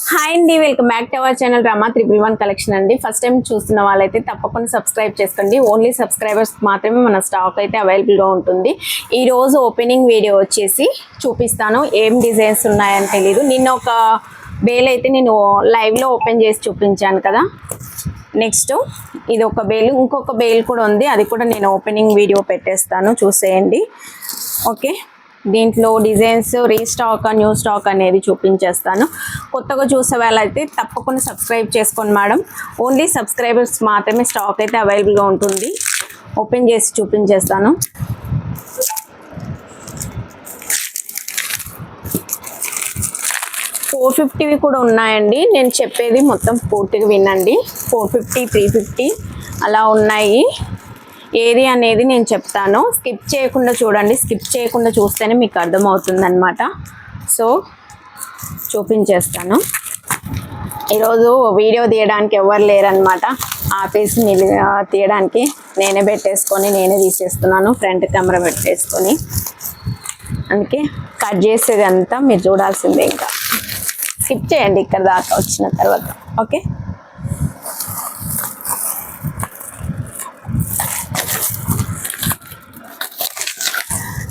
Hi అండి, welcome back to our channel Rama 311 collection అండి. First time చూస్తున్న వాళ్ళైతే తప్పకుండా సబ్స్క్రైబ్ చేసుకోండి. ఓన్లీ సబ్స్క్రైబర్స్ మాత్రమే మన స్టాక్ అయితే అవైలబుల్గా ఉంటుంది. ఈ రోజు ఓపెనింగ్ వీడియో వచ్చేసి చూపిస్తాను. ఏం డిజైన్స్ ఉన్నాయని తెలీదు. నిన్న ఒక బేల్ అయితే నేను లైవ్లో ఓపెన్ చేసి చూపించాను కదా. నెక్స్ట్ ఇది ఒక బేల్, ఇంకొక బేల్ కూడా ఉంది. అది కూడా నేను ఓపెనింగ్ వీడియో పెట్టేస్తాను, చూసేయండి. ఓకే, దీంట్లో డిజైన్స్ రీస్టాక్ న్యూ స్టాక్ అనేది చూపించేస్తాను. కొత్తగా చూసే వాళ్ళైతే తప్పకుండా సబ్స్క్రైబ్ చేసుకోండి మేడం. ఓన్లీ సబ్స్క్రైబర్స్ మాత్రమే స్టాక్ అయితే అవైలబుల్గా ఉంటుంది. ఓపెన్ చేసి చూపించేస్తాను. $450 కూడా ఉన్నాయండి. నేను చెప్పేది మొత్తం పూర్తిగా వినండి. 450, 350 అలా ఉన్నాయి. ఏది అనేది నేను చెప్తాను. స్కిప్ చేయకుండా చూడండి. స్కిప్ చేయకుండా చూస్తేనే మీకు అర్థమవుతుంది అనమాట. సో చూపించేస్తాను. ఈరోజు వీడియో తీయడానికి ఎవరు లేరనమాట. ఆపేసి తీయడానికి నేనే పెట్టేసుకొని నేనే తీసేస్తున్నాను. ఫ్రంట్ కెమెరా పెట్టేసుకొని, అందుకే కట్ చేసేది అంతా మీరు చూడాల్సిందే. ఇంకా స్కిప్ చేయండి ఇక్కడ దాకా వచ్చిన తర్వాత. ఓకే,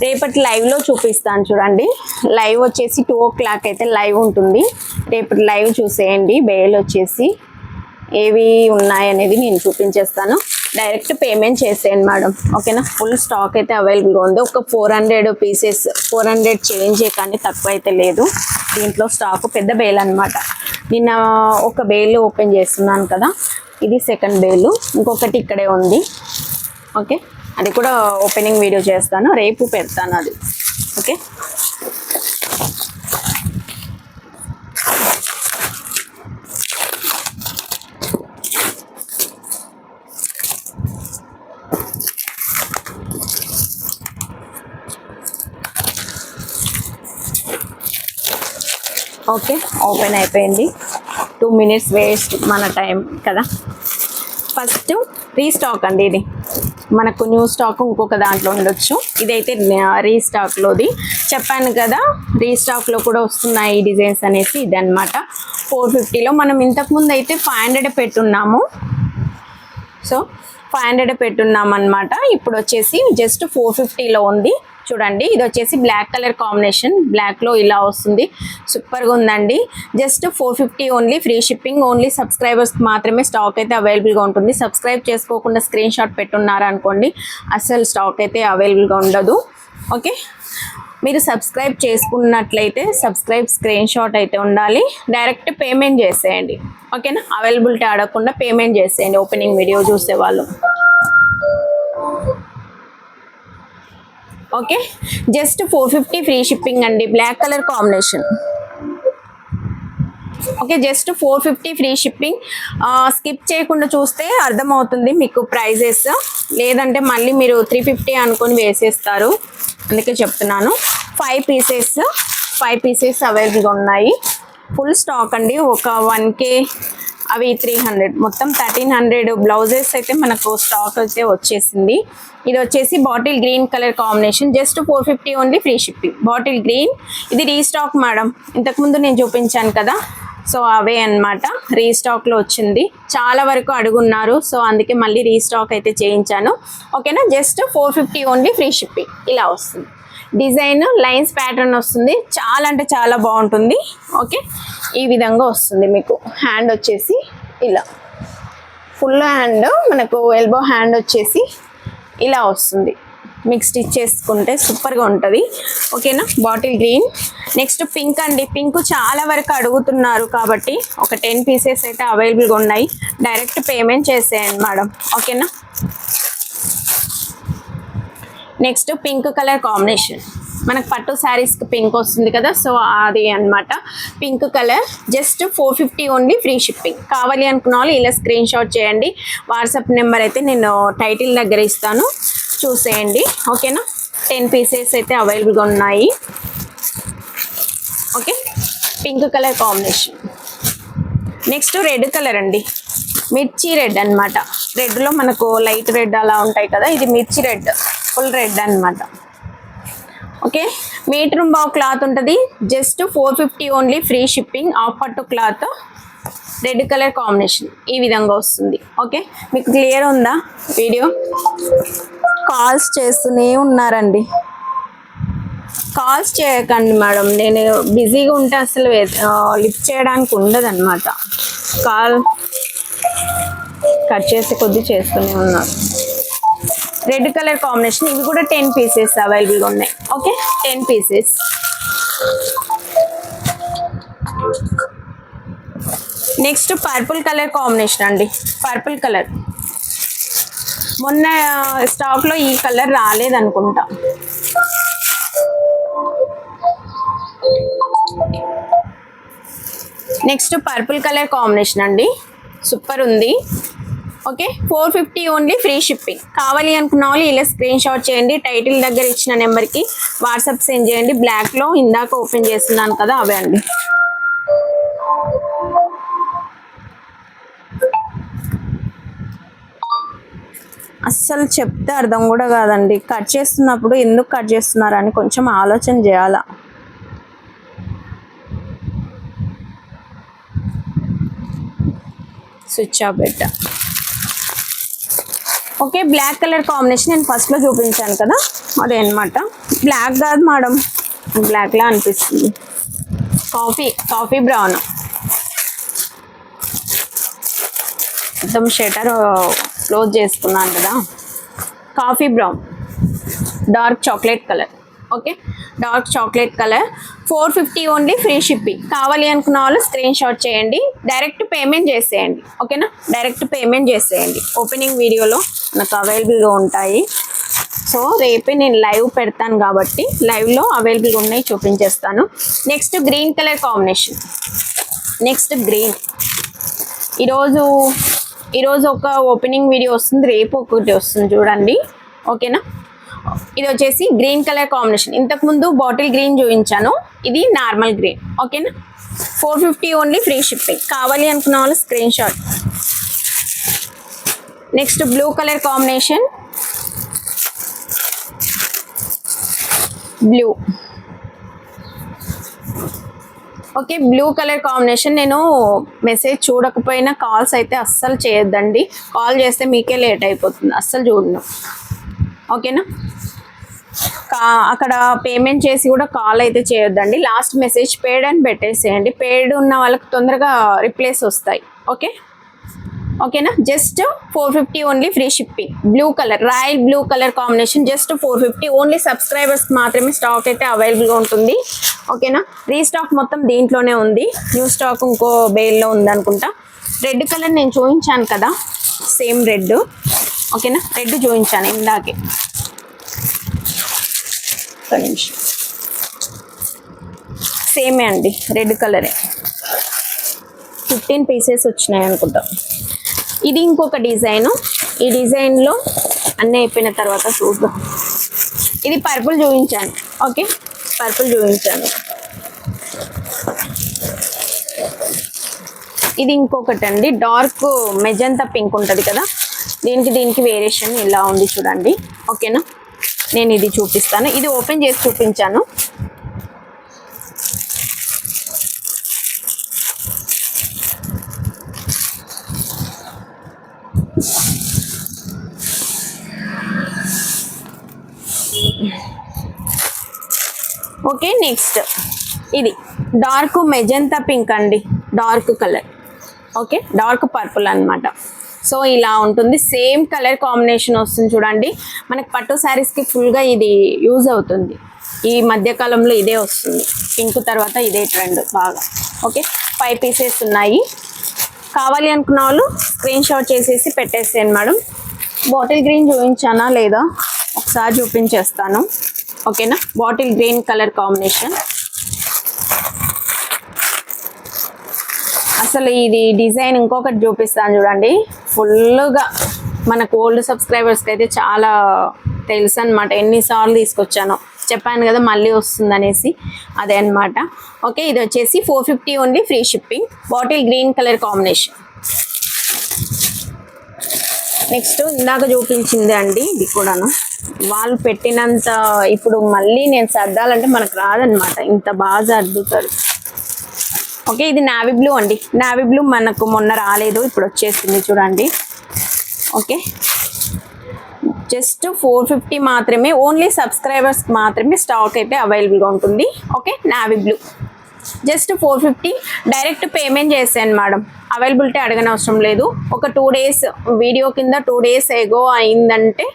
రేపటి లైవ్లో చూపిస్తాను చూడండి. లైవ్ వచ్చేసి 2 o'clock అయితే లైవ్ ఉంటుంది. రేపటి లైవ్ చూసేయండి. బేల్ వచ్చేసి ఏవి ఉన్నాయనేది నేను చూపించేస్తాను. డైరెక్ట్ పేమెంట్ చేసేయండి మేడం. ఓకేనా, ఫుల్ స్టాక్ అయితే అవైలబుల్గా ఉంది. ఒక 400 పీసెస్, 400 చేంజే కానీ తక్కువ అయితే లేదు. దీంట్లో స్టాక్ పెద్ద బేల్ అనమాట. నిన్న ఒక బేల్ ఓపెన్ చేస్తున్నాను కదా, ఇది సెకండ్ బేలు. ఇంకొకటి ఇక్కడే ఉంది. ఓకే, అది కూడా ఓపెనింగ్ వీడియో చేస్తాను, రేపు పెడతాను అది. ఓకే, ఓకే ఓపెన్ అయిపోయింది. 2 minutes వేస్ట్ మన టైం కదా. ఫస్ట్ రీస్టాక్ అండి. ఇది మనకు న్యూ స్టాక్ ఇంకొక దాంట్లో ఉండొచ్చు. ఇదైతే రీస్టాక్లోది చెప్పాను కదా. రీస్టాక్లో కూడా వస్తున్నాయి ఈ డిజైన్స్ అనేసి. ఇది అనమాట 450లో. మనం ఇంతకుముందు అయితే 500 పెట్టున్నాము. సో 500 పెట్టున్నాం అనమాట. ఇప్పుడు వచ్చేసి జస్ట్ 450లో ఉంది. చూడండి, ఇది వచ్చేసి బ్లాక్ కలర్ కాంబినేషన్. బ్లాక్లో ఇలా వస్తుంది. సూపర్గా ఉందండి. Just 450 only. Free shipping. Only సబ్స్క్రైబర్స్కి మాత్రమే స్టాక్ అయితే అవైలబుల్గా ఉంటుంది. సబ్స్క్రైబ్ చేసుకోకుండా స్క్రీన్ షాట్ పెట్టున్నారు అనుకోండి, అస్సలు స్టాక్ అయితే అవైలబుల్గా ఉండదు. ఓకే, మీరు సబ్స్క్రైబ్ చేసుకున్నట్లయితే సబ్స్క్రైబ్ స్క్రీన్ షాట్ అయితే ఉండాలి. డైరెక్ట్ పేమెంట్ చేసేయండి. ఓకేనా, అవైలబిలిటీ అడగకుండా పేమెంట్ చేసేయండి ఓపెనింగ్ వీడియో చూసేవాళ్ళు. ఓకే, జస్ట్ 450 ఫ్రీ షిప్పింగ్ అండి. Black colour combination. Okay, just 450 free shipping. Skip చేయకుండా చూస్తే అర్థమవుతుంది మీకు ప్రైజెస్. లేదంటే మళ్ళీ మీరు 350 అనుకొని వేసేస్తారు. అందుకే చెప్తున్నాను. 5 పీసెస్ అవైలబుల్గా ఉన్నాయి. ఫుల్ స్టాక్ అండి. ఒక 1K, అవి 300, మొత్తం 1300 బ్లౌజెస్ అయితే మనకు స్టాక్ అయితే వచ్చేసింది. ఇది వచ్చేసి bottle green colour combination. Just 450 only. Free shipping. Bottle green. ఇది రీస్టాక్ మేడం. ఇంతకుముందు నేను చూపించాను కదా, సో అవే అనమాట. రీస్టాక్లో వచ్చింది. చాలా వరకు అడుగున్నారు, సో అందుకే మళ్ళీ రీస్టాక్ అయితే చేయించాను. ఓకేనా, జస్ట్ 450 ఓన్లీ. Free shipping. ఇలా వస్తుంది డిజైన్. లైన్స్ ప్యాటర్న్ వస్తుంది. చాలా అంటే చాలా బాగుంటుంది. ఓకే, ఈ విధంగా వస్తుంది మీకు. హ్యాండ్ వచ్చేసి ఇలా ఫుల్ హ్యాండ్, మనకు ఎల్బో హ్యాండ్ వచ్చేసి ఇలా వస్తుంది. మీకు స్టిచ్ చేసుకుంటే సూపర్గా ఉంటుంది. ఓకేనా, బాటిల్ గ్రీన్. నెక్స్ట్ పింక్ అండి. పింక్ చాలా వరకు అడుగుతున్నారు కాబట్టి ఒక 10 పీసెస్ అయితే అవైలబుల్గా ఉన్నాయి. డైరెక్ట్ పేమెంట్ చేసేయండి మేడం. ఓకేనా, నెక్స్ట్ పింక్ కలర్ కాంబినేషన్. మనకు పట్టు శారీస్కి పింక్ వస్తుంది కదా, సో అది అనమాట. Pink colour. Just 450 only. Free shipping. కావాలి అనుకున్న వాళ్ళు ఇలా స్క్రీన్ షాట్ చేయండి. వాట్సాప్ నెంబర్ అయితే నేను టైటిల్ దగ్గర ఇస్తాను, చూసేయండి. ఓకేనా, 10 పీసెస్ అయితే అవైలబుల్గా ఉన్నాయి. Okay, pink colour combination. Next red colour అండి. మిర్చి రెడ్ అనమాట. రెడ్లో మనకు లైట్ రెడ్ అలా ఉంటాయి కదా, ఇది మిర్చి రెడ్, ఫుల్ రెడ్ అనమాట. ఓకే, మీటర్ బావ్ క్లాత్ ఉంటుంది, just 450 only, free shipping. Of పట్టు క్లాత్, రెడ్ కలర్ కాంబినేషన్ ఈ విధంగా వస్తుంది. ఓకే, మీకు క్లియర్ ఉందా వీడియో? కాల్స్ చేస్తూనే ఉన్నారండి, కాల్స్ చేయకండి మేడం, నేను బిజీగా ఉంటే అసలు లిఫ్ట్ చేయడానికి ఉండదు అనమాట. కాల్ కట్ చేసి కొద్ది చేస్తూనే ఉన్నారు. రెడ్ కలర్ కాంబినేషన్, ఇవి కూడా 10 పీసెస్ అవైలబుల్గా ఉన్నాయి. Okay, 10 pieces. Next purple colour combination అండి, పర్పుల్ కలర్. మొన్న స్టాక్లో ఈ కలర్ రాలేదనుకుంటా. నెక్స్ట్ పర్పుల్ కలర్ కాంబినేషన్ అండి, సూపర్ ఉంది. Okay, 450 only, free shipping. కావాలి అనుకున్న వాళ్ళు ఇలా స్క్రీన్ షాట్ చేయండి, టైటిల్ దగ్గర ఇచ్చిన నెంబర్కి వాట్సాప్ సెండ్ చేయండి. బ్లాక్లో ఇందాక ఓపెన్ చేస్తున్నాను కదా, అవే అండి. అస్సలు చెప్తే అర్థం కూడా కాదండి, కట్ చేస్తున్నప్పుడు ఎందుకు కట్ చేస్తున్నారని కొంచెం ఆలోచన చేయాలా. స్విచ్ ఆఫ్ పెట్టా. ఓకే, బ్లాక్ కలర్ కాంబినేషన్ నేను ఫస్ట్లో చూపించాను కదా, అదే అనమాట. బ్లాక్ కాదు మేడం, బ్లాక్లా అనిపిస్తుంది. కాఫీ బ్రౌన్, మొత్తం షటర్ క్లోజ్ చేసుకున్నాను కదా. Coffee brown, dark chocolate colour. Okay, dark chocolate colour, 450 only, free shipping. కావాలి అనుకున్న వాళ్ళు స్క్రీన్ షాట్ చేయండి, డైరెక్ట్ పేమెంట్ చేసేయండి. ఓకేనా, డైరెక్ట్ పేమెంట్ చేసేయండి. ఓపెనింగ్ వీడియోలో నాకు అవైలబుల్గా ఉంటాయి. సో రేపే నేను లైవ్ పెడతాను కాబట్టి లైవ్లో అవైలబుల్గా ఉన్నాయి చూపించేస్తాను. Next green colour combination, next green. ఈరోజు ఒక ఓపెనింగ్ వీడియో వస్తుంది, రేపు ఒకటి వస్తుంది చూడండి. ఓకేనా, ఇది వచ్చేసి గ్రీన్ కలర్ కాంబినేషన్. ఇంతకుముందు బాటిల్ గ్రీన్ చూపించాను, ఇది నార్మల్ గ్రీన్. ఓకేనా, 450 ఓన్లీ, ఫ్రీ షిప్పింగ్. కావాలి అనుకున్న వాళ్ళు screen shot. Next blue colour combination, blue. Okay, blue colour combination. నేను మెసేజ్ చూడకపోయినా కాల్స్ అయితే అస్సలు చేయొద్దండి, కాల్ చేస్తే మీకే లేట్ అయిపోతుంది, అస్సలు చూడను. ఓకేనా, అక్కడ పేమెంట్ చేసి కూడా కాల్ అయితే చేయొద్దండి. లాస్ట్ మెసేజ్ పేడ్ అని పెట్టేసేయండి, పేడ్ ఉన్న వాళ్ళకి తొందరగా రిప్లేస్ వస్తాయి. ఓకేనా, just 450 only, free shipping. Blue colour, royal blue colour combination, just 450 only. Subscribers మాత్రమే స్టాక్ అయితే అవైలబుల్గా ఉంటుంది. ఓకేనా, రీస్టాక్ మొత్తం దీంట్లోనే ఉంది, న్యూ స్టాక్ ఇంకో బేల్లో ఉందనుకుంటా. రెడ్ కలర్ నేను చూపించాను కదా, సేమ్ రెడ్. ఓకేనా, రెడ్ చూపించాను ఇందాకే. ఒక నిమిషం, సేమే అండి, రెడ్ కలరే. 15 పీసెస్ వచ్చినాయి అనుకుంటా. ఇది ఇంకొక డిజైను, ఈ డిజైన్లో అన్నీ అయిపోయిన తర్వాత చూద్దాం. ఇది పర్పుల్ చూపించాను. ఓకే, పర్పుల్ చూపించాను. ఇది ఇంకొకటి అండి, డార్క్ మెజంతా పింక్ ఉంటుంది కదా, దీనికి వేరియేషన్ ఇలా ఉంది చూడండి. ఓకేనా, నేను ఇది చూపిస్తాను, ఇది ఓపెన్ చేసి చూపించాను. ఓకే, నెక్స్ట్ ఇది డార్క్ మెజంతా పింక్ అండి, dark colour. Okay, dark purple అన్నమాట. సో ఇలా ఉంటుంది, సేమ్ కలర్ కాంబినేషన్ వస్తుంది చూడండి. మనకి పట్టు శారీస్కి ఫుల్గా ఇది యూజ్ అవుతుంది. ఈ మధ్యకాలంలో ఇదే వస్తుంది, పింక్ తర్వాత ఇదే ట్రెండ్ బాగా. ఓకే, 5 పీసెస్ ఉన్నాయి. కావాలి అనుకున్న వాళ్ళు స్క్రీన్ షాట్ చేసేసి పెట్టేసేయండి మేడం. బాటిల్ గ్రీన్ చూపించానా లేదా ఒకసారి చూపించేస్తాను. ఓకేనా, బాటిల్ గ్రీన్ కలర్ కాంబినేషన్. అసలు ఇది డిజైన్ ఇంకొకటి చూపిస్తాను చూడండి, ఫుల్గా మనకు ఓల్డ్ సబ్స్క్రైబర్స్కి అయితే చాలా తెలుసు అనమాట. ఎన్నిసార్లు తీసుకొచ్చానో చెప్పాను కదా, మళ్ళీ వస్తుందనేసి, అదే అనమాట. ఓకే, ఇది వచ్చేసి 450 only, free shipping. Bottle green colour combination. Next ఇందాక చూపించింది అండి, ఇది కూడాను వాళ్ళు పెట్టినంత ఇప్పుడు మళ్ళీ నేను సర్దాలంటే మనకు రాదనమాట, ఇంత బాగా సర్దుతారు. ఓకే, ఇది నావీ బ్లూ అండి. నావీ బ్లూ మనకు మొన్న రాలేదు, ఇప్పుడు వచ్చేసింది చూడండి. ఓకే, జస్ట్ 450 మాత్రమే, ఓన్లీ సబ్స్క్రైబర్స్ మాత్రమే స్టాక్ అయితే అవైలబుల్గా ఉంటుంది. Okay, navy blue just 450. Direct payment చేసాను మేడం, అవైలబిలిటీ అడగనవసరం లేదు. ఒక 2 days వీడియో కింద 2 days ఎగో అయిందంటే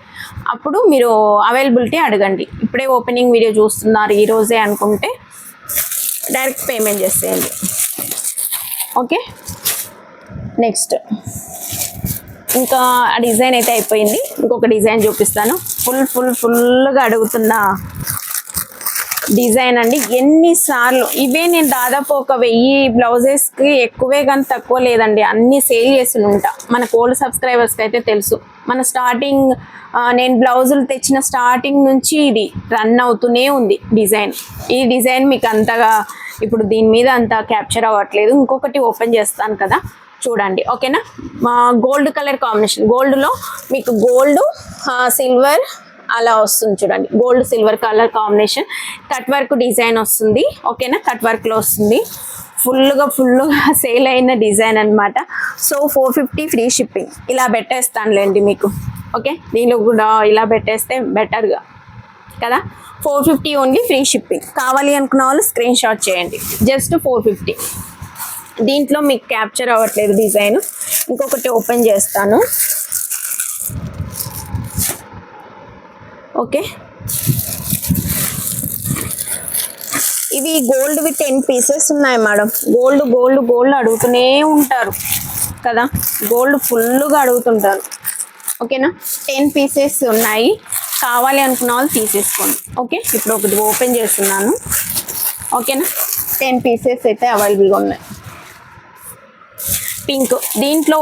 అప్పుడు మీరు అవైలబిలిటీ అడగండి. ఇప్పుడే ఓపెనింగ్ వీడియో చూస్తున్నారు ఈరోజే అనుకుంటే డైరెక్ట్ పేమెంట్ చేసేయండి. ఓకే, నెక్స్ట్ ఇంకా ఆ డిజైన్ అయితే అయిపోయింది. ఇంకొక డిజైన్ చూపిస్తాను. ఫుల్గా అడుగుతున్న డిజైన్ అండి. ఎన్నిసార్లు ఇవే నేను దాదాపు ఒక 1000 బ్లౌజెస్కి ఎక్కువే కానీ తక్కువ లేదండి, అన్నీ సేల్ చేసి ఉంటా. మన ఓల్డ్ సబ్స్క్రైబర్స్కి అయితే తెలుసు. మన స్టార్టింగ్ నేను బ్లౌజులు తెచ్చిన స్టార్టింగ్ నుంచి ఇది రన్ అవుతూనే ఉంది డిజైన్. ఈ డిజైన్ మీకు అంతగా ఇప్పుడు దీని మీద అంత క్యాప్చర్ అవ్వట్లేదు. ఇంకొకటి ఓపెన్ చేస్తాను కదా, చూడండి. ఓకేనా, గోల్డ్ కలర్ కాంబినేషన్, గోల్డ్లో మీకు గోల్డ్ సిల్వర్ అలా వస్తుంది చూడండి. Gold silver colour combination, cut work design వస్తుంది. ఓకేనా, కట్ వర్క్లో వస్తుంది. ఫుల్గా సేల్ అయిన డిజైన్ అనమాట. So 450 free shipping. ఇలా పెట్టేస్తానులేండి మీకు. ఓకే, దీనిలో కూడా ఇలా పెట్టేస్తే బెటర్గా కదా. 450 ఓన్లీ ఫ్రీ షిప్పింగ్. కావాలి అనుకున్న వాళ్ళు స్క్రీన్ షాట్ చేయండి. జస్ట్ 450. దీంట్లో మీకు క్యాప్చర్ అవ్వట్లేదు డిజైన్. ఇంకొకటి ఓపెన్ చేస్తాను. ఓకే, ఇవి గోల్డ్వి 10 pieces ఉన్నాయి మేడం. గోల్డ్ అడుగుతూనే ఉంటారు కదా, గోల్డ్ ఫుల్గా అడుగుతుంటారు. ఓకేనా, 10 pieces ఉన్నాయి. కావాలి అనుకున్న వాళ్ళు తీసేసుకోండి. ఓకే, ఇప్పుడు ఒకటి ఓపెన్ చేస్తున్నాను. ఓకేనా, 10 pieces అయితే అవైలబుల్గా ఉన్నాయి. పింక్, దీంట్లో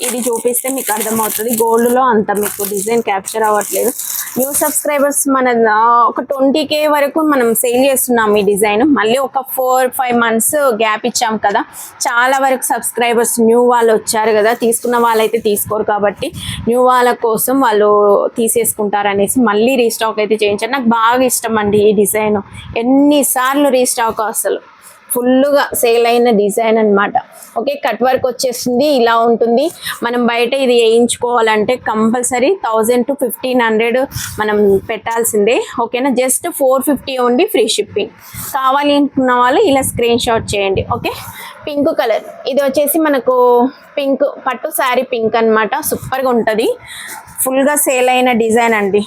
ఇది చూపిస్తే మీకు అర్థమవుతుంది. గోల్డ్లో అంత మీకు డిజైన్ క్యాప్చర్ అవ్వట్లేదు. న్యూ సబ్స్క్రైబర్స్ మన ఒక 20K వరకు మనం సేల్ చేస్తున్నాం ఈ డిజైన్. మళ్ళీ ఒక 4-5 months గ్యాప్ ఇచ్చాం కదా, చాలా వరకు సబ్స్క్రైబర్స్ న్యూ వాళ్ళు వచ్చారు కదా, తీసుకున్న వాళ్ళైతే తీసుకోరు కాబట్టి న్యూ వాళ్ళ కోసం వాళ్ళు తీసేసుకుంటారు అనేసి మళ్ళీ రీస్టాక్ అయితే చేయించారు. నాకు బాగా ఇష్టం అండి ఈ డిజైన్. ఎన్నిసార్లు రీస్టాక్, అసలు ఫుల్గా సేల్ అయిన డిజైన్ అనమాట. ఓకే, కట్ వర్క్ వచ్చేసింది, ఇలా ఉంటుంది. మనం బయట ఇది వేయించుకోవాలంటే కంపల్సరీ 1000 to 1500 మనం పెట్టాల్సిందే. ఓకేనా, జస్ట్ 450 ఓన్లీ ఫ్రీ షిప్పింగ్. కావాలి అనుకున్న వాళ్ళు ఇలా స్క్రీన్ షాట్ చేయండి. ఓకే, పింక్ కలర్, ఇది వచ్చేసి మనకు పింక్ పట్టు శారీ పింక్ అనమాట. సూపర్గా ఉంటుంది. ఫుల్గా సేల్ అయిన డిజైన్ అండి.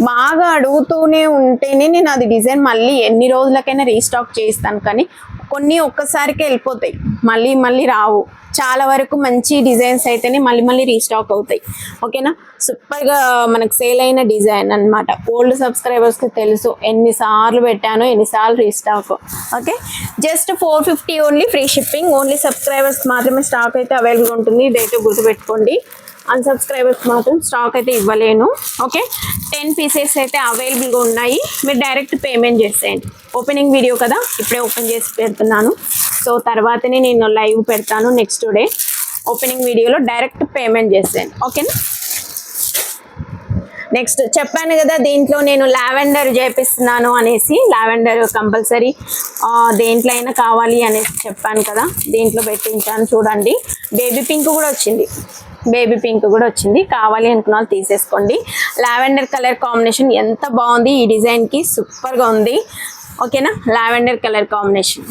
బాగా అడుగుతూనే ఉంటేనే నేను అది డిజైన్ మళ్ళీ ఎన్ని రోజులకైనా రీస్టాక్ చేస్తాను, కానీ కొన్ని ఒక్కసారికే వెళ్ళిపోతాయి, మళ్ళీ రావు. చాలా వరకు మంచి డిజైన్స్ అయితేనే మళ్ళీ రీస్టాక్ అవుతాయి. ఓకేనా, సూపర్గా మనకు సేల్ అయిన డిజైన్ అనమాట. ఓల్డ్ సబ్స్క్రైబర్స్కి తెలుసు ఎన్నిసార్లు పెట్టాను, ఎన్నిసార్లు restock. Okay, just 450 only free shipping. Only subscribers మాత్రమే స్టాక్ అయితే అవైలబుల్ ఉంటుంది. డేట్ గుర్తుపెట్టుకోండి. అన్సబ్స్క్రైబర్స్ మాత్రం స్టాక్ అయితే ఇవ్వలేను. ఓకే, 10 pieces అయితే అవైలబుల్గా ఉన్నాయి. మీరు డైరెక్ట్ పేమెంట్ చేసేయండి. ఓపెనింగ్ వీడియో కదా, ఇప్పుడే ఓపెన్ చేసి పెడుతున్నాను. సో తర్వాతనే నేను లైవ్ పెడతాను నెక్స్ట్ డే. ఓపెనింగ్ వీడియోలో డైరెక్ట్ పేమెంట్ చేసేయండి. ఓకేనా, నెక్స్ట్ చెప్పాను కదా దీంట్లో నేను లావెండర్ చేపిస్తున్నాను అనేసి. లావెండర్ కంపల్సరీ దేంట్లో అయినా కావాలి అనేసి చెప్పాను కదా, దీంట్లో పెట్టించాను చూడండి. బేబీ పింక్ కూడా వచ్చింది. కావాలి అనుకున్న వాళ్ళు తీసేసుకోండి. లావెండర్ కలర్ కాంబినేషన్ ఎంత బాగుంది, ఈ డిజైన్కి సూపర్గా ఉంది. ఓకేనా, లావెండర్ కలర్ కాంబినేషన్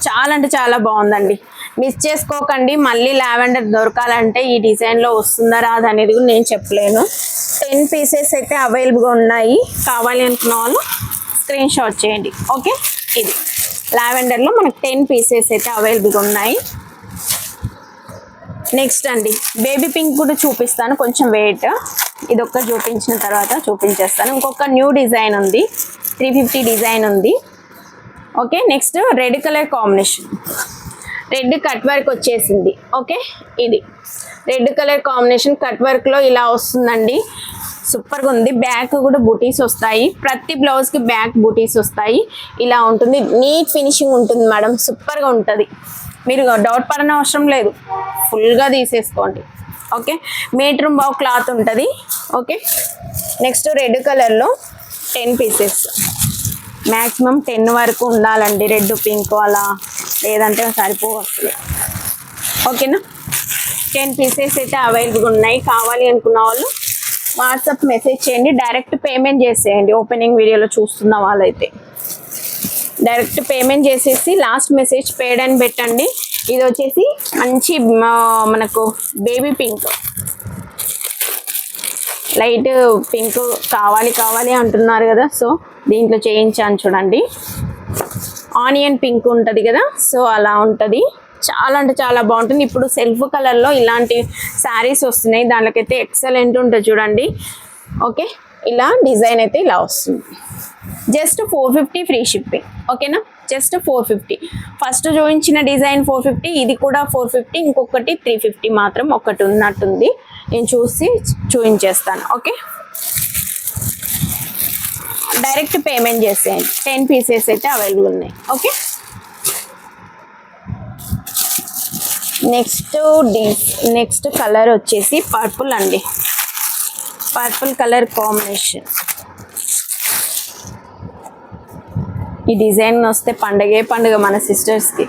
చాలా అంటే చాలా బాగుందండి. మిస్ చేసుకోకండి. మళ్ళీ లావెండర్ దొరకాలంటే ఈ డిజైన్లో వస్తుందా రాదా అనేది కూడా నేను చెప్పలేను. 10 pieces అయితే అవైలబుల్గా ఉన్నాయి. కావాలి అనుకున్న వాళ్ళు స్క్రీన్ షాట్ చేయండి. ఓకే, ఇది లావెండర్లో మనకు 10 pieces అయితే అవైలబుల్గా ఉన్నాయి. నెక్స్ట్ అండి బేబీ పింక్ కూడా చూపిస్తాను, కొంచెం వెయిట్. ఇది ఒక్క చూపించిన తర్వాత చూపించేస్తాను. ఇంకొక న్యూ డిజైన్ ఉంది, 350 డిజైన్ ఉంది. Okay, next red colour combination, red cut work వచ్చేసింది. ఓకే, ఇది రెడ్ కలర్ కాంబినేషన్ కట్ వర్క్లో ఇలా వస్తుందండి. సూపర్గా ఉంది. బ్యాక్ కూడా బూటీస్ వస్తాయి, ప్రతి బ్లౌజ్కి బ్యాక్ బూటీస్ వస్తాయి. ఇలా ఉంటుంది, నీట్ ఫినిషింగ్ ఉంటుంది మేడం. సూపర్గా ఉంటుంది, మీరు డౌట్ పడని అవసరం లేదు, ఫుల్గా తీసేసుకోండి. ఓకే, మీటర్ బావు క్లాత్ ఉంటుంది. ఓకే, నెక్స్ట్ రెడ్ కలర్లో 10 పీసెస్, మ్యాక్సిమం 10 వరకు ఉండాలండి. రెడ్ పింక్ అలా, లేదంటే సరిపోవచ్చు. ఓకేనా, 10 పీసెస్ అయితే అవైలబుల్ ఉన్నాయి. కావాలి అనుకున్న వాళ్ళు వాట్సాప్ మెసేజ్ చేయండి, డైరెక్ట్ పేమెంట్ చేసేయండి. ఓపెనింగ్ వీడియోలో చూస్తున్న వాళ్ళైతే డైరెక్ట్ పేమెంట్ చేసేసి లాస్ట్ మెసేజ్ పేడ్ అని పెట్టండి. ఇది వచ్చేసి మంచి మనకు బేబీ పింక్, లైట్ పింక్ కావాలి అంటున్నారు కదా, సో దీంట్లో చేయించాను చూడండి. ఆనియన్ పింక్ ఉంటుంది కదా, సో అలా ఉంటుంది. చాలా అంటే చాలా బాగుంటుంది. ఇప్పుడు సెల్ఫ్ కలర్లో ఇలాంటి శారీస్ వస్తున్నాయి, దానికైతే ఎక్సలెంట్ ఉంటుంది చూడండి. ఓకే, ఇలా డిజైన్ అయితే ఇలా వస్తుంది. Just 450 free shipping. ఓకేనా, జస్ట్ 450. ఫస్ట్ చూపించిన డిజైన్ 450, ఇది కూడా 450, ఇంకొకటి 350 మాత్రం ఒకటి ఉన్నట్టుంది. నేను చూపించేస్తాను. ఓకే, డైరెక్ట్ పేమెంట్ చేసేయండి. 10 పీసెస్ అయితే అవైలబుల్ ఉన్నాయి. ఓకే, నెక్స్ట్ కలర్ వచ్చేసి పర్పుల్ అండి. Purple colour combination. ఈ డిజైన్ వస్తే పండుగ మన సిస్టర్స్కి.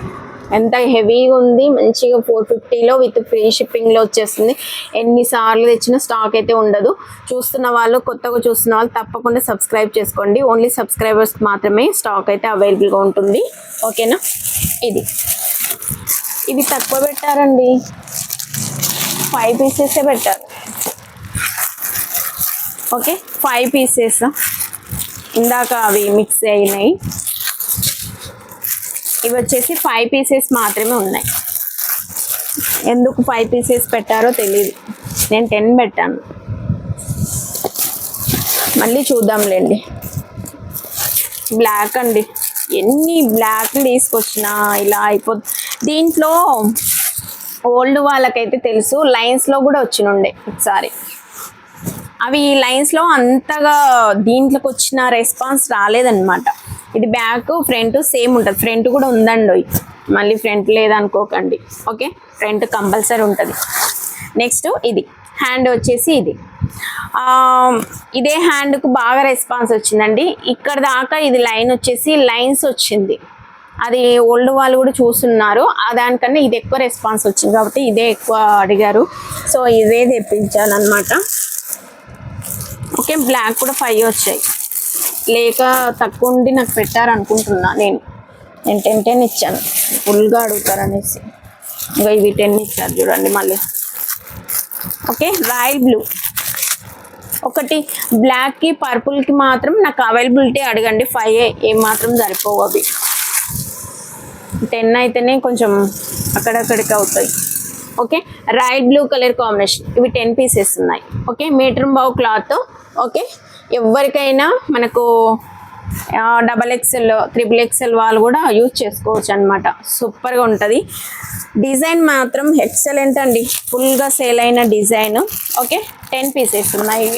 ఎంత హెవీగా ఉంది, మంచిగా 450లో విత్ ఫ్రీ షిప్పింగ్లో వచ్చేస్తుంది. ఎన్నిసార్లు తెచ్చినా స్టాక్ అయితే ఉండదు. కొత్తగా చూస్తున్న వాళ్ళు తప్పకుండా సబ్స్క్రైబ్ చేసుకోండి. ఓన్లీ సబ్స్క్రైబర్స్కి మాత్రమే స్టాక్ అయితే అవైలబుల్గా ఉంటుంది. ఓకేనా, ఇది తక్కువ పెట్టారండి, 5 పీసెసే పెట్టారు. ఓకే, 5 పీసెస్, ఇందాక అవి మిక్స్ అయినాయి. ఇవి వచ్చేసి 5 పీసెస్ మాత్రమే ఉన్నాయి. ఎందుకు 5 పీసెస్ పెట్టారో తెలియదు, నేను 10 పెట్టాను. మళ్ళీ చూద్దాంలేండి. బ్లాక్ అండి, ఎన్ని బ్లాక్లు తీసుకొచ్చినా ఇలా అయిపోతుంది. దీంట్లో ఓల్డ్ వాళ్ళకైతే తెలుసు, లైన్స్లో కూడా వచ్చినుండే ఒకసారి. అవి లైన్స్లో అంతగా దీంట్లోకి వచ్చిన రెస్పాన్స్ రాలేదన్నమాట. ఇది బ్యాక్ ఫ్రంట్ సేమ్ ఉంటుంది. ఫ్రంట్ కూడా ఉందండి, మళ్ళీ ఫ్రంట్ లేదనుకోకండి. ఓకే, ఫ్రంట్ కంపల్సరీ ఉంటుంది. నెక్స్ట్ ఇది హ్యాండ్ వచ్చేసి ఇదే హ్యాండ్కు బాగా రెస్పాన్స్ వచ్చిందండి. ఇక్కడ దాకా ఇది లైన్ వచ్చేసి లైన్స్ వచ్చింది. అది ఓల్డ్ వాళ్ళు కూడా చూస్తున్నారు. దానికన్నా ఇది ఎక్కువ రెస్పాన్స్ వచ్చింది కాబట్టి ఇదే ఎక్కువ అడిగారు, సో ఇదే తెప్పించాలన్నమాట. ఓకే, బ్లాక్ కూడా 5 వచ్చాయి. లేక తక్కువ ఉండి నాకు పెట్టారనుకుంటున్నా. నేను 10 ఇచ్చాను, ఫుల్గా అడుగుతారనేసి. ఇంకా ఇవి 10 ఇచ్చారు చూడండి మళ్ళీ. ఓకే, రాయల్ బ్లూ ఒకటి, బ్లాక్కి పర్పుల్కి మాత్రం నాకు అవైలబిలిటీ అడగండి. 5 ఏం మాత్రం సరిపోవు, అవి 10 అయితేనే కొంచెం అక్కడక్కడికి అవుతాయి. Okay, royal blue colour combination. ఇవి 10 పీసెస్ ఉన్నాయి. ఓకే, మీటర్ బావు క్లాత్. ఓకే, ఎవరికైనా మనకు XXL, XXL వాళ్ళు కూడా యూజ్ చేసుకోవచ్చు అనమాట. సూపర్గా ఉంటుంది. డిజైన్ మాత్రం ఎక్సలెంట్ అండి, ఫుల్గా సేల్ అయిన డిజైన్. ఓకే, 10 పీసెస్ ఉన్నాయి.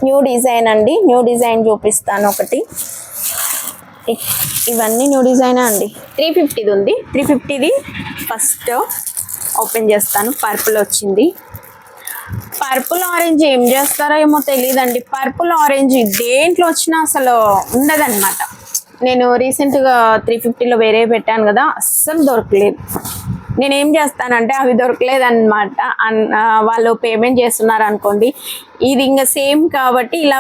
న్యూ డిజైన్ అండి, న్యూ డిజైన్ చూపిస్తాను ఒకటి. ఇవన్నీ న్యూ డిజైన్ అండి. 350ది ఉంది, 350ది ఫస్ట్ ఓపెన్ చేస్తాను. పర్పుల్ వచ్చింది. పర్పుల్ ఆరెంజ్ ఏం చేస్తారో ఏమో తెలియదండి. పర్పుల్ ఆరెంజ్ దేంట్లో వచ్చినా అసలు ఉండదన్నమాట. నేను రీసెంట్గా 350లో వేరే పెట్టాను కదా, అస్సలు దొరకలేదు. నేనేం చేస్తానంటే అవి దొరకలేదన్నమాట, వాళ్ళు పేమెంట్ చేస్తున్నారు అనుకోండి, ఇది ఇంకా సేమ్ కాబట్టి ఇలా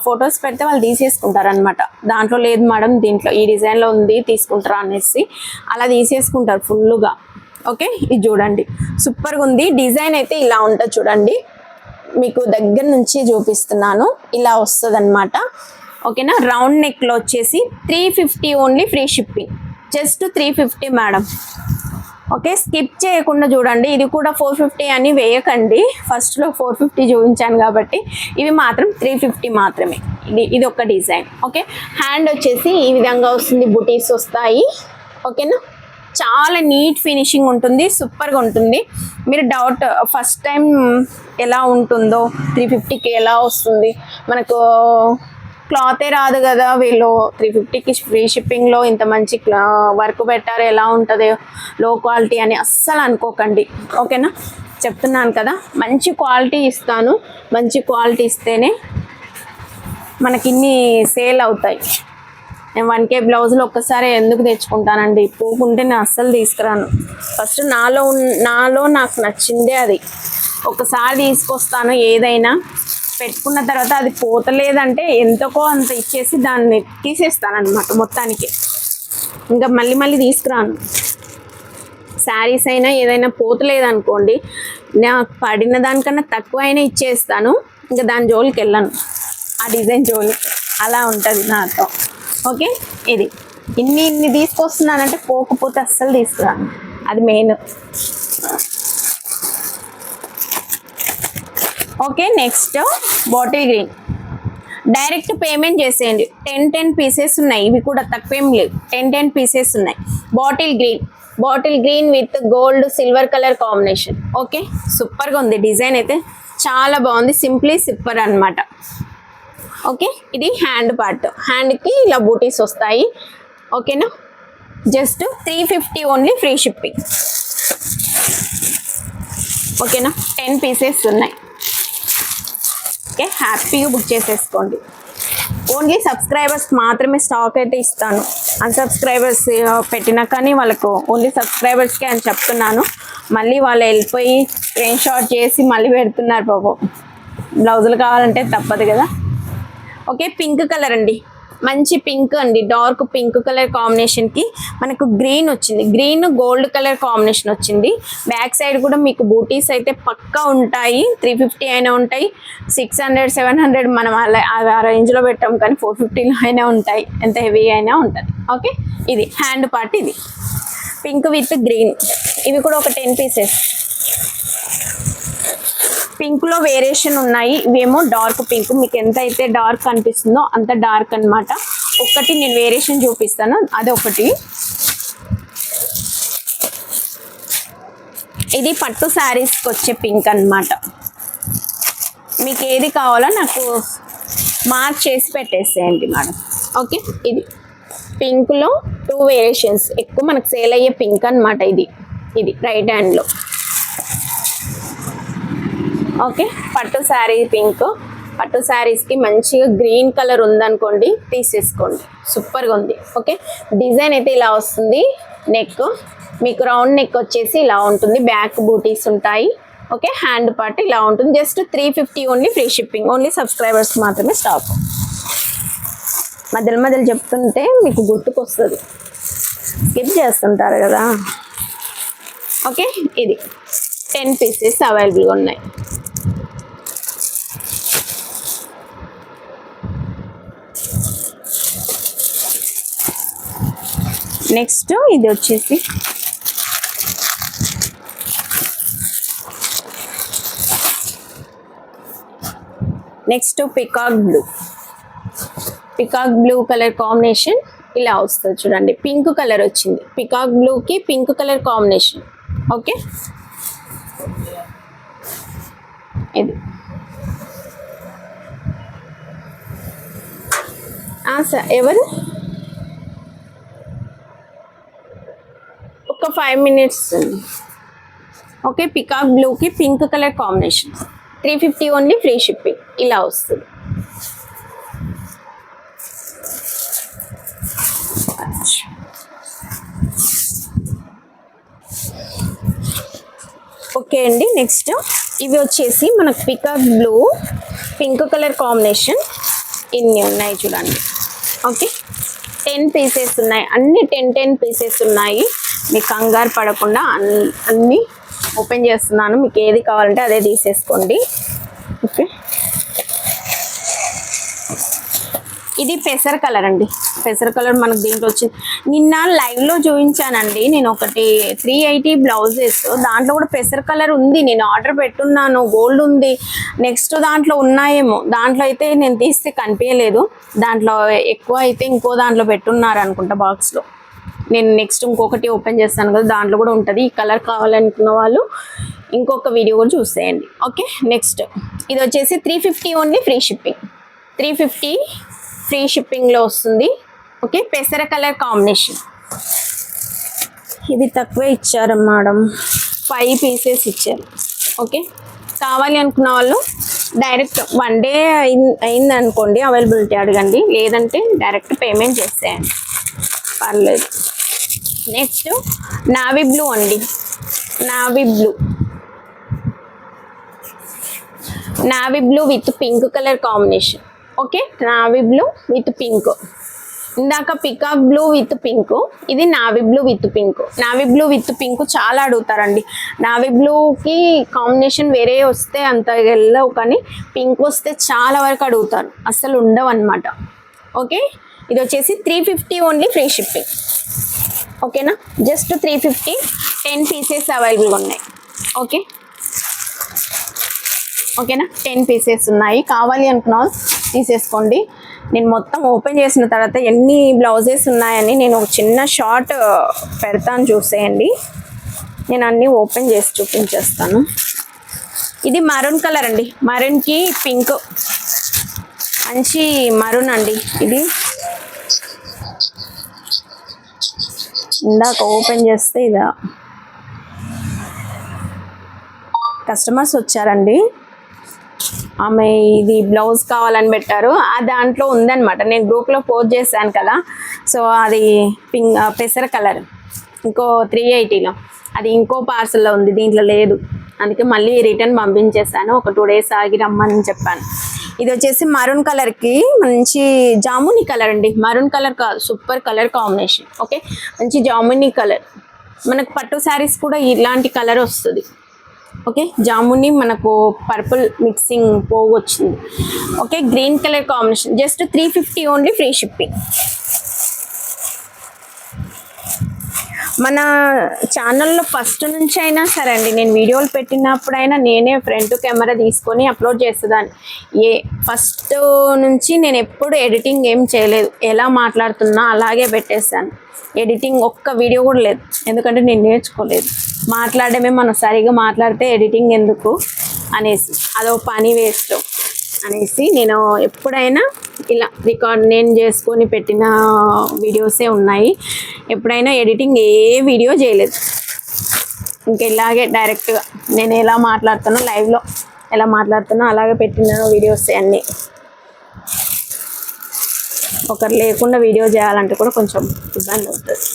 ఫొటోస్ పెడితే వాళ్ళు తీసేసుకుంటారనమాట. దాంట్లో లేదు మేడం, దీంట్లో ఈ డిజైన్లో ఉంది తీసుకుంటారా అనేసి అలా తీసేసుకుంటారు ఫుల్గా. ఓకే, ఇది చూడండి సూపర్గా ఉంది. డిజైన్ అయితే ఇలా ఉంటుంది చూడండి, మీకు దగ్గర నుంచి చూపిస్తున్నాను. ఇలా వస్తుంది అనమాట. ఓకేనా, రౌండ్ నెక్లో వచ్చేసి 350 only free shipping. Just 350 madam. Okay, skip చేయకుండా చూడండి. ఇది కూడా 450 అని వేయకండి, ఫస్ట్లో 450 చూపించాను కాబట్టి. ఇవి మాత్రం 350 మాత్రమే. ఇది ఒక డిజైన్. ఓకే, హ్యాండ్ వచ్చేసి ఈ విధంగా వస్తుంది, బుటీస్ వస్తాయి. ఓకేనా, చాలా నీట్ ఫినిషింగ్ ఉంటుంది, సూపర్గా ఉంటుంది. మీరు డౌట్ ఫస్ట్ టైం ఎలా ఉంటుందో, 350కి ఎలా వస్తుంది, మనకు క్లాతే రాదు కదా, వీళ్ళు 350కి ఫ్రీ షిప్పింగ్లో ఇంత మంచి వర్క్ పెట్టారు, ఎలా ఉంటుందో లో క్వాలిటీ అని అస్సలు అనుకోకండి. ఓకేనా, చెప్తున్నాను కదా, మంచి క్వాలిటీ ఇస్తాను. మంచి క్వాలిటీ ఇస్తేనే మనకి ఇన్ని సేల్ అవుతాయి. నేను 1K బ్లౌజులు ఒక్కసారి ఎందుకు తెచ్చుకుంటానండి, పోకుంటే నేను అస్సలు తీసుకురాను. ఫస్ట్ నాలో నాకు నచ్చిందే అది. ఒకసారి తీసుకొస్తాను, ఏదైనా పెట్టుకున్న తర్వాత అది పోతలేదంటే ఎంతకో అంత ఇచ్చేసి దాన్ని తీసేస్తాను అనమాట మొత్తానికి. ఇంకా మళ్ళీ తీసుకురాను. శారీస్ అయినా ఏదైనా పోతలేదనుకోండి, నాకు పడిన దానికన్నా తక్కువ అయినా ఇచ్చేస్తాను. ఇంకా దాని జోలికి వెళ్ళను, ఆ డిజైన్ జోలికి. అలా ఉంటుంది నాతో. ఓకే, ఇది ఇన్ని తీసుకొస్తున్నానంటే పోకపోతే అస్సలు తీసుకురాను, అది main. Okay, next bottle green. Direct payment చేసేయండి. 10 పీసెస్ ఉన్నాయి, ఇవి కూడా తక్కువేం లేవు. 10 పీసెస్ ఉన్నాయి. Bottle green with gold silver colour combination. Okay, సూపర్గా ఉంది. డిజైన్ అయితే చాలా బాగుంది, సింప్లీ సూపర్ అనమాట. ఓకే, ఇది హ్యాండ్ పార్ట్. హ్యాండ్కి ఇలా బూటీస్ వస్తాయి. ఓకేనా, జస్ట్ 350 ఓన్లీ, ఫ్రీ షిప్పింగ్. ఓకేనా, 10 పీసెస్ ఉన్నాయి. ఓకే, హ్యాపీగా బుక్ చేసేసుకోండి. ఓన్లీ సబ్స్క్రైబర్స్ మాత్రమే స్టాక్ అయితే ఇస్తాను. అన్సబ్స్క్రైబర్స్ పెట్టినా కానీ వాళ్ళకు ఓన్లీ సబ్స్క్రైబర్స్కే అని చెప్తున్నాను. మళ్ళీ వాళ్ళు వెళ్ళిపోయి స్క్రీన్ షాట్ చేసి మళ్ళీ పెడుతున్నారు పాపం. బ్లౌజులు కావాలంటే తప్పదు కదా. ఓకే, పింక్ కలర్ అండి, మంచి పింక్ అండి, డార్క్ పింక్ కలర్ కాంబినేషన్కి మనకు గ్రీన్ వచ్చింది. గ్రీన్ గోల్డ్ కలర్ కాంబినేషన్ వచ్చింది. బ్యాక్ సైడ్ కూడా మీకు బూటీస్ అయితే పక్కా ఉంటాయి. 350 అయినా ఉంటాయి, 600 700 మనం ఆ రేంజ్లో పెట్టాం, కానీ 450లో అయినా ఉంటాయి, ఎంత హెవీ అయినా ఉంటుంది. ఓకే, ఇది హ్యాండ్ పార్ట్. ఇది పింక్ విత్ గ్రీన్. ఇవి కూడా ఒక 10 పీసెస్. పింక్లో వేరియేషన్ ఉన్నాయి. ఇవేమో డార్క్ పింక్, మీకు ఎంత అయితే డార్క్ అనిపిస్తుందో అంత డార్క్ అనమాట. ఒకటి నేను వేరియేషన్ చూపిస్తాను, అదొకటి. ఇది పట్టు శారీస్కి వచ్చే పింక్ అనమాట. మీకు ఏది కావాలో నాకు మార్క్ చేసి పెట్టేసేయండి మేడం. ఓకే, ఇది పింక్లో 2 వేరియేషన్స్. ఎక్కువ మనకు సేల్ అయ్యే పింక్ అనమాట. ఇది రైట్ హ్యాండ్లో. ఓకే, పట్టు శారీ పింక్. పట్టు శారీస్కి మంచిగా గ్రీన్ కలర్ ఉందనుకోండి, తీసేసుకోండి, సూపర్గా ఉంది. ఓకే, డిజైన్ అయితే ఇలా వస్తుంది. నెక్ మీకు రౌండ్ నెక్ వచ్చేసి ఇలా ఉంటుంది, బ్యాక్ బూటీస్ ఉంటాయి. ఓకే, హ్యాండ్ పార్ట్ ఇలా ఉంటుంది. Just 350 only, free shipping. Only subscribers మాత్రమే స్టాక్. మధ్యలో చెప్తుంటే మీకు గుర్తుకొస్తుంది, స్కిప్ చేస్తుంటారు కదా. ఓకే, ఇది 10 పీసెస్ అవైలబుల్గా ఉన్నాయి. నెక్స్ట్ ఇది వచ్చేసి పికాక్ బ్లూ కలర్ కాంబినేషన్ ఇలా వస్తుంది చూడండి. పింక్ కలర్ వచ్చింది, పికాక్ బ్లూకి పింక్ కలర్ కాంబినేషన్. ఓకే, ఇది సార్ ఎవరు ఒక 5 minutes. ఓకే, పికాక్ బ్లూకి pink colour combination, 350 only, free shipping. ఇలా వస్తుంది. ఓకే అండి, నెక్స్ట్ ఇవి వచ్చేసి మనకు peacock blue pink colour combination ఇన్ని ఉన్నాయి చూడండి. ఓకే, 10 పీసెస్ ఉన్నాయి, అన్ని 10 పీసెస్ ఉన్నాయి. మీకు కంగారు పడకుండా అన్నీ ఓపెన్ చేస్తున్నాను. మీకు ఏది కావాలంటే అదే తీసేసుకోండి. ఓకే, ఇది పెసర్ కలర్ అండి. పెసర్ కలర్ మనకు దీంట్లో వచ్చింది. నిన్న లైవ్లో చూపించానండి నేను ఒకటి 380 బ్లౌజెస్, దాంట్లో కూడా పెసర్ కలర్ ఉంది. నేను ఆర్డర్ పెట్టున్నాను, గోల్డ్ ఉంది. నెక్స్ట్ దాంట్లో ఉన్నాయేమో, దాంట్లో అయితే నేను తీస్తే కనిపించలేదు. దాంట్లో ఎక్కువ అయితే ఇంకో దాంట్లో పెట్టున్నారు అనుకుంటా బాక్స్లో. నేను నెక్స్ట్ ఇంకొకటి ఓపెన్ చేస్తాను కదా, దాంట్లో కూడా ఉంటుంది. ఈ కలర్ కావాలనుకున్న వాళ్ళు ఇంకొక వీడియో కూడా చూసేయండి. ఓకే, నెక్స్ట్ ఇది వచ్చేసి 350 ఓన్లీ, ఫ్రీ షిప్పింగ్. 350 ఫ్రీ షిప్పింగ్లో వస్తుంది. ఓకే, పెసర కలర్ కాంబినేషన్. ఇది తక్కువే ఇచ్చారు మేడం, 5 పీసెస్ ఇచ్చారు. ఓకే, కావాలి అనుకున్న వాళ్ళు డైరెక్ట్ 1 డే అయింది అనుకోండి అవైలబిలిటీ అడగండి, లేదంటే డైరెక్ట్ పేమెంట్ చేసేయండి, పర్లేదు. నెక్స్ట్ నావీ బ్లూ అండి, navy blue with pink colour combination. Okay, navy blue with pink. ఇందాక పికాక్ బ్లూ విత్ పింక్, ఇది navy blue with pink. Navy blue with pink చాలా అడుగుతారండి. నావీ బ్లూకి కాంబినేషన్ వేరే వస్తే అంత వెళ్ళవు, కానీ పింక్ వస్తే చాలా వరకు అడుగుతారు, అసలు ఉండవు అనమాట. ఓకే, ఇది వచ్చేసి 350 ఓన్లీ, ఫ్రీ షిప్పింగ్. ఓకేనా, జస్ట్ 350, 10 పీసెస్ అవైలబుల్గా ఉన్నాయి. ఓకే ఓకేనా, 10 పీసెస్ ఉన్నాయి, కావాలి అనుకున్న తీసేసుకోండి. నేను మొత్తం ఓపెన్ చేసిన తర్వాత ఎన్ని బ్లౌజెస్ ఉన్నాయని నేను ఒక చిన్న షార్ట్ పెడతాను, చూసేయండి. నేను అన్నీ ఓపెన్ చేసి చూపించేస్తాను. ఇది మరూన్ కలర్ అండి, మరూన్కి పింక్, మంచి మరూన్ అండి. ఇది ఇందాక ఓపెన్ చేస్తే ఇలా కస్టమర్స్ వచ్చారండి, ఆమె ఇది బ్లౌజ్ కావాలని పెట్టారు, ఆ దాంట్లో ఉందన్నమాట. నేను గ్రూప్లో పోస్ట్ చేశాను కదా, సో అది పింక్ పెసర కలర్, ఇంకో 380లో, అది ఇంకో పార్సల్లో ఉంది, దీంట్లో లేదు, అందుకే మళ్ళీ రిటర్న్ పంపించేశాను. ఒక 2 డేస్ ఆగి రమ్మని చెప్పాను. ఇది వచ్చేసి మరూన్ కలర్కి మంచి జామునీ కలర్ అండి, maroon colour super colour combination. Okay, మంచి జామునీ కలర్, మనకు పట్టు శారీస్ కూడా ఇలాంటి కలర్ వస్తుంది. ఓకే, జాముని మనకు పర్పుల్ మిక్సింగ్ పోగు వచ్చింది. Okay, green colour combination, just 350 only, free shipping. మన ఛానల్లో ఫస్ట్ నుంచి అయినా సరే అండి, నేను వీడియోలు పెట్టినప్పుడైనా నేనే ఫ్రంట్ కెమెరా తీసుకొని అప్లోడ్ చేసేదాన్ని. ఫస్ట్ నుంచి నేను ఎప్పుడు ఎడిటింగ్ ఏం చేయలేదు, ఎలా మాట్లాడుతున్నా అలాగే పెట్టేశాను. ఎడిటింగ్ ఒక్క వీడియో కూడా లేదు, ఎందుకంటే నేను నేర్చుకోలేదు. మాట్లాడమే, మనం సరిగా మాట్లాడితే ఎడిటింగ్ ఎందుకు అనేసి, అదో పని వేస్ట్ అనేసి నేను ఎప్పుడైనా ఇలా రికార్డ్ నేను చేసుకొని పెట్టిన వీడియోసే ఉన్నాయి. ఎప్పుడైనా ఎడిటింగ్ ఏ వీడియో చేయలేదు. ఇంక ఇలాగే డైరెక్ట్గా నేను ఎలా మాట్లాడుతానో, లైవ్లో ఎలా మాట్లాడుతానో అలాగే పెట్టిన వీడియోసే అన్నీ. ఒకరు లేకుండా వీడియో చేయాలంటే కూడా కొంచెం ఇబ్బంది అవుతుంది,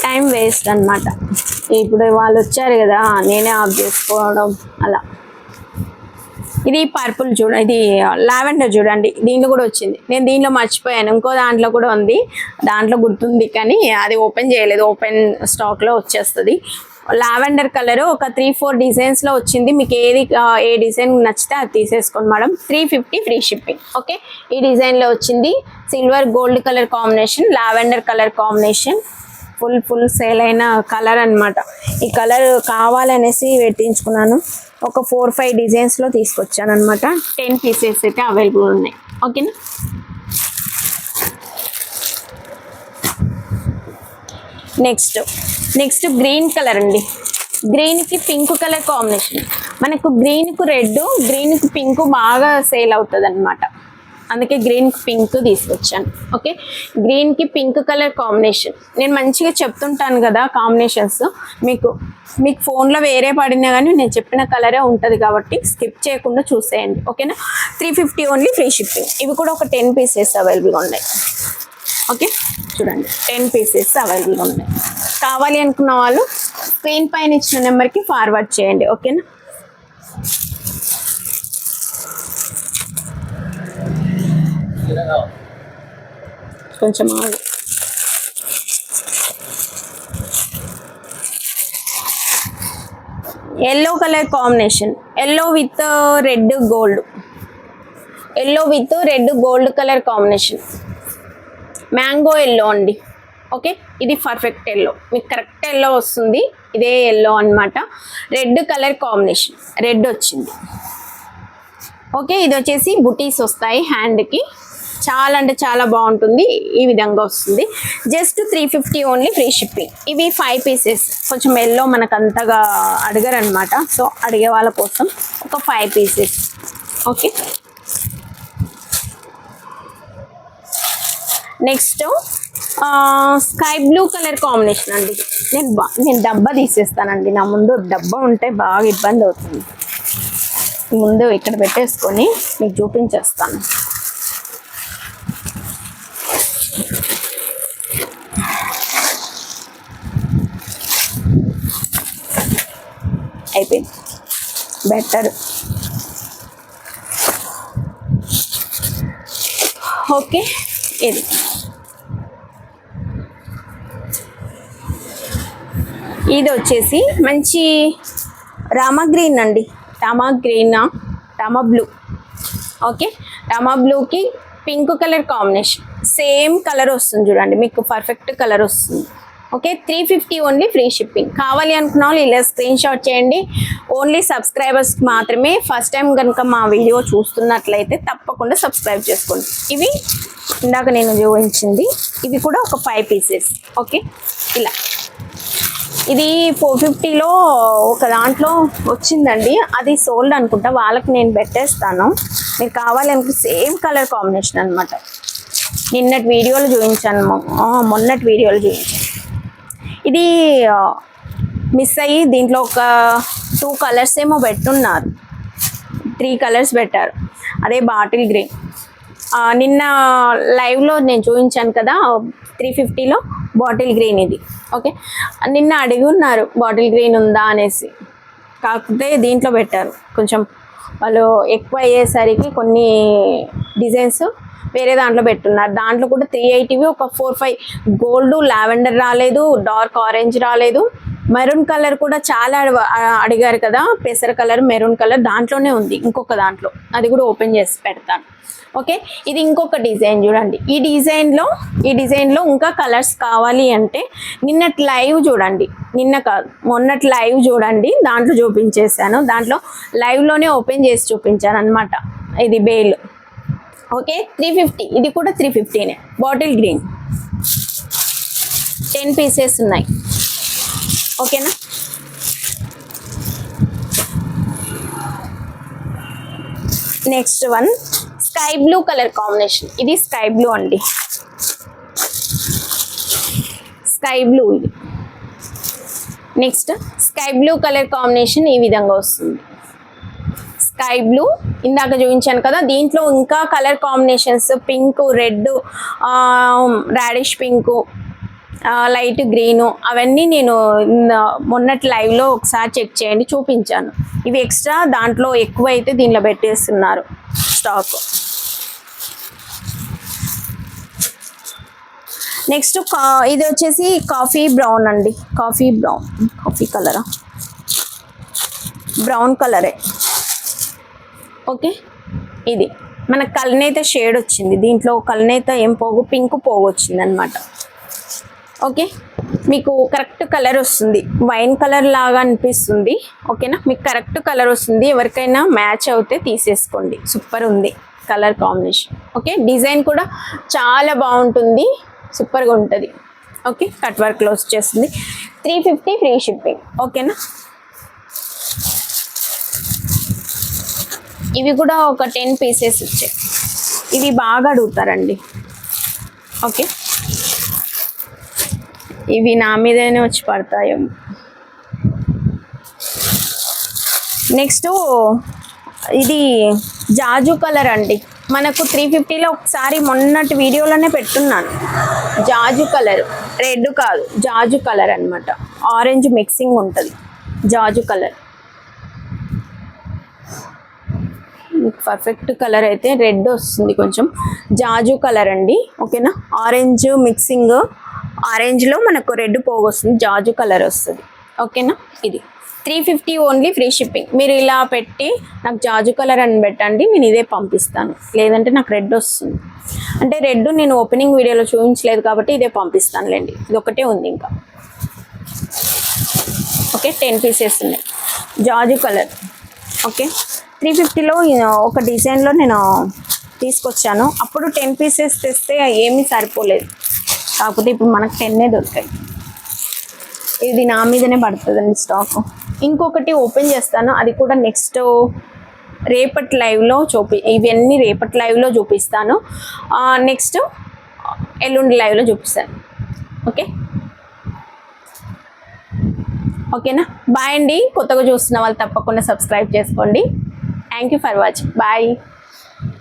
టైం వేస్ట్ అనమాట. ఇప్పుడు వాళ్ళు వచ్చారు కదా, నేనే ఆఫ్ చేసుకోవడం అలా. ఇది పర్పుల్ ఇది లావెండర్ చూడండి, దీంట్లో కూడా వచ్చింది. నేను దీంట్లో మర్చిపోయాను, ఇంకో దాంట్లో కూడా ఉంది, దాంట్లో గుర్తుంది కానీ అది ఓపెన్ చేయలేదు, ఓపెన్ స్టాక్లో వచ్చేస్తుంది. లావెండర్ కలర్ ఒక 3-4 డిజైన్స్లో వచ్చింది. మీకు ఏ డిజైన్ నచ్చితే అది తీసేసుకోండి మేడం. 350 free shipping. ఓకే, ఈ డిజైన్లో వచ్చింది silver gold colour combination, lavender colour combination, full sale అయిన కలర్ అనమాట. ఈ కలర్ కావాలనేసి పెట్టించుకున్నాను. ఒక 4-5 డిజైన్స్లో తీసుకొచ్చాను అనమాట. 10 పీసెస్ అయితే అవైలబుల్ ఉన్నాయి. ఓకేనా, నెక్స్ట్ గ్రీన్ కలర్ అండి, గ్రీన్కి పింక్ కలర్ కాంబినేషన్. మనకు గ్రీన్కు రెడ్, గ్రీన్కి పింక్ బాగా సేల్ అవుతుంది అనమాట, అందుకే గ్రీన్కి పింక్ తీసుకొచ్చాను. ఓకే, గ్రీన్కి పింక్ కలర్ కాంబినేషన్ నేను మంచిగా చెప్తుంటాను కదా కాంబినేషన్స్. మీకు ఫోన్లో వేరే పడినా కానీ నేను చెప్పిన కలరే ఉంటుంది కాబట్టి స్కిప్ చేయకుండా చూసేయండి. ఓకేనా, 350 ఓన్లీ, ఫ్రీ షిప్పింగ్. ఇవి కూడా ఒక 10 పీసెస్ అవైలబుల్గా ఉన్నాయి. ఓకే, చూడండి 10 పీసెస్ అవైలబుల్గా ఉన్నాయి. కావాలి అనుకున్న వాళ్ళు స్క్రీన్ పైన ఇచ్చిన నెంబర్కి ఫార్వర్డ్ చేయండి. ఓకేనా, కొంచెం yellow colour combination, yellow with red gold colour combination, mango yellow అండి. ఓకే, ఇది పర్ఫెక్ట్ ఎల్లో, మీకు కరెక్ట్ ఎల్లో వస్తుంది, ఇదే ఎల్లో అనమాట. రెడ్ కలర్ కాంబినేషన్, రెడ్ వచ్చింది. ఓకే, ఇది వచ్చేసి బుటీస్ వస్తాయి హ్యాండ్కి, చాలా అంటే చాలా బాగుంటుంది. ఈ విధంగా వస్తుంది. Just 350 only, free shipping. ఇవి 5 పీసెస్. కొంచెం ఎల్లో మనకు అంతగా అడగరు అనమాట, సో అడిగే వాళ్ళ కోసం ఒక 5 pieces. Okay, next sky blue colour combination అండి. నేను డబ్బా తీసేస్తానండి, నా ముందు డబ్బా ఉంటే బాగా ఇబ్బంది అవుతుంది. ముందు ఇక్కడ పెట్టేసుకొని మీకు చూపించేస్తాను. అయిపోయింది, బెటర్. ఓకే, ఇది వచ్చేసి మంచి రామా గ్రీన్ అండి. రామా బ్లూ. ఓకే, రామా బ్లూకి pink colour combination, same colour వస్తుంది చూడండి, మీకు పర్ఫెక్ట్ కలర్ వస్తుంది. Okay, 350 only, free shipping. కావాలి అనుకున్న వాళ్ళు ఇలా స్క్రీన్ షాట్ చేయండి. ఓన్లీ సబ్స్క్రైబర్స్ మాత్రమే. ఫస్ట్ టైం కనుక మా వీడియో చూస్తున్నట్లయితే తప్పకుండా సబ్స్క్రైబ్ చేసుకోండి. ఇవి ఇందాక నేను చూపించింది, ఇవి కూడా ఒక 5 పీసెస్. ఓకే, ఇలా ఇది 450లో ఒక దాంట్లో వచ్చిందండి, అది సోల్డ్ అనుకుంటా, వాళ్ళకి నేను పెట్టేస్తాను. మీరు కావాలనుకుంటే సేమ్ కలర్ కాంబినేషన్ అనమాట. నిన్నటి వీడియోలో చూపించాను, మొన్నటి వీడియోలో చూపించాను. ఇది మిస్ అయ్యి దీంట్లో ఒక 2 కలర్స్ ఏమో పెట్టున్నారు, 3 కలర్స్ పెట్టారు. అదే బాటిల్ గ్రీన్. నిన్న లైవ్లో నేను చూపించాను కదా 350లో బాటిల్ గ్రీన్ ఇది. ఓకే, నిన్న అడిగి ఉన్నారు బాటిల్ గ్రీన్ ఉందా అనేసి, కాకపోతే దీంట్లో పెట్టారు. కొంచెం వాళ్ళు ఎక్కువ అయ్యేసరికి కొన్ని డిజైన్స్ వేరే దాంట్లో పెట్టున్నారు. దాంట్లో కూడా 380వి ఒక 4-5 గోల్డ్, లావెండర్ రాలేదు, డార్క్ ఆరెంజ్ రాలేదు, మెరూన్ కలర్ కూడా చాలా అడిగారు కదా, పెసర కలర్, మెరూన్ కలర్ దాంట్లోనే ఉంది. ఇంకొక దాంట్లో అది కూడా ఓపెన్ చేసి పెడతాను. ఓకే, ఇది ఇంకొక డిజైన్ చూడండి. ఈ డిజైన్లో ఇంకా కలర్స్ కావాలి అంటే నిన్నటి లైవ్ చూడండి, నిన్న కాదు మొన్నటి లైవ్ చూడండి, దాంట్లో చూపించేసాను. దాంట్లో లైవ్లోనే ఓపెన్ చేసి చూపించాను అనమాట. ఇది బేల్. ఓకే, 350, ఇది కూడా 350నే. బాటిల్ గ్రీన్ 10 పీసెస్ ఉన్నాయి. ఓకేనా, next one sky blue colour combination. ఇది స్కై బ్లూ అండి, స్కై బ్లూ ఇది. Next sky blue colour combination ఈ విధంగా వస్తుంది. స్కై బ్లూ ఇందాక చూపించాను కదా, దీంట్లో ఇంకా colour combinations pink, red, radish pink, light green, అవన్నీ నేను మొన్నటి లైవ్లో ఒకసారి చెక్ చేయండి, చూపించాను. ఇవి ఎక్స్ట్రా, దాంట్లో ఎక్కువ అయితే దీనిలో పెట్టేస్తున్నారు స్టాక్. నెక్స్ట్ ఇది వచ్చేసి కాఫీ బ్రౌన్ అండి, కాఫీ కలరా, బ్రౌన్ కలరే. ఓకే, ఇది మన కల్నేత షేడ్ వచ్చింది, దీంట్లో కల్నేత ఏం పోగు, పింక్ పోగు వచ్చింది అనమాట. ఓకే, మీకు కరెక్ట్ కలర్ వస్తుంది, వైన్ కలర్ లాగా అనిపిస్తుంది. ఓకేనా, మీకు కరెక్ట్ కలర్ వస్తుంది. ఎవరికైనా మ్యాచ్ అవుతే తీసేసుకోండి, సూపర్ ఉంది కలర్ కాంబినేషన్. ఓకే, డిజైన్ కూడా చాలా బాగుంటుంది, సూపర్గా ఉంటుంది. ఓకే, కట్ వర్క్లో వచ్చేస్తుంది. 350 ఫ్రీ షిప్పింగ్. ఓకేనా, ఇవి కూడా ఒక 10 పీసెస్ వచ్చాయి. ఇవి బాగా అడుగుతారండి. ఓకే, ఇవి నా మీదనే వచ్చి పడతాయి. నెక్స్ట్ ఇది జాజు కలర్ అండి, మనకు 350లో ఒకసారి మొన్నటి వీడియోలోనే పెట్టున్నాను. జాజు కలర్, రెడ్ కాదు, జాజు కలర్ అనమాట. ఆరెంజ్ మిక్సింగ్ ఉంటుంది, జాజు కలర్. పర్ఫెక్ట్ కలర్ అయితే రెడ్ వస్తుంది, కొంచెం జాజు కలర్ అండి. ఓకేనా, ఆరెంజ్ మిక్సింగ్, ఆరెంజ్లో మనకు రెడ్ పోగు వస్తుంది, జాజు కలర్ వస్తుంది. ఓకేనా, ఇది 350 ఓన్లీ, ఫ్రీ షిప్పింగ్. మీరు ఇలా పెట్టి నాకు జాజు కలర్ అని పెట్టండి, నేను ఇదే పంపిస్తాను. లేదంటే నాకు రెడ్ వస్తుంది, అంటే రెడ్ నేను ఓపెనింగ్ వీడియోలో చూపించలేదు కాబట్టి ఇదే పంపిస్తానులేండి. ఇది ఒకటే ఉంది ఇంకా. ఓకే, 10 పీసెస్ ఉన్నాయి, జాజు కలర్. ఓకే, 350లో ఒక డిజైన్లో నేను తీసుకొచ్చాను. అప్పుడు 10 పీసెస్ తెస్తే ఏమీ సరిపోలేదు, కాకపోతే ఇప్పుడు మనకు 10 దొరికాయి. ఇది నా మీదనే పడుతుందండి స్టాక్. ఇంకొకటి ఓపెన్ చేస్తాను, అది కూడా నెక్స్ట్ రేపటి లైవ్లో ఇవన్నీ రేపటి లైవ్లో చూపిస్తాను. నెక్స్ట్ ఎల్లుండి లైవ్లో చూపిస్తాను. ఓకే ఓకేనా. బాయ్ అండి. కొత్తగా చూస్తున్న వాళ్ళు తప్పకుండా సబ్స్క్రైబ్ చేసుకోండి. Thank you for watching. Bye.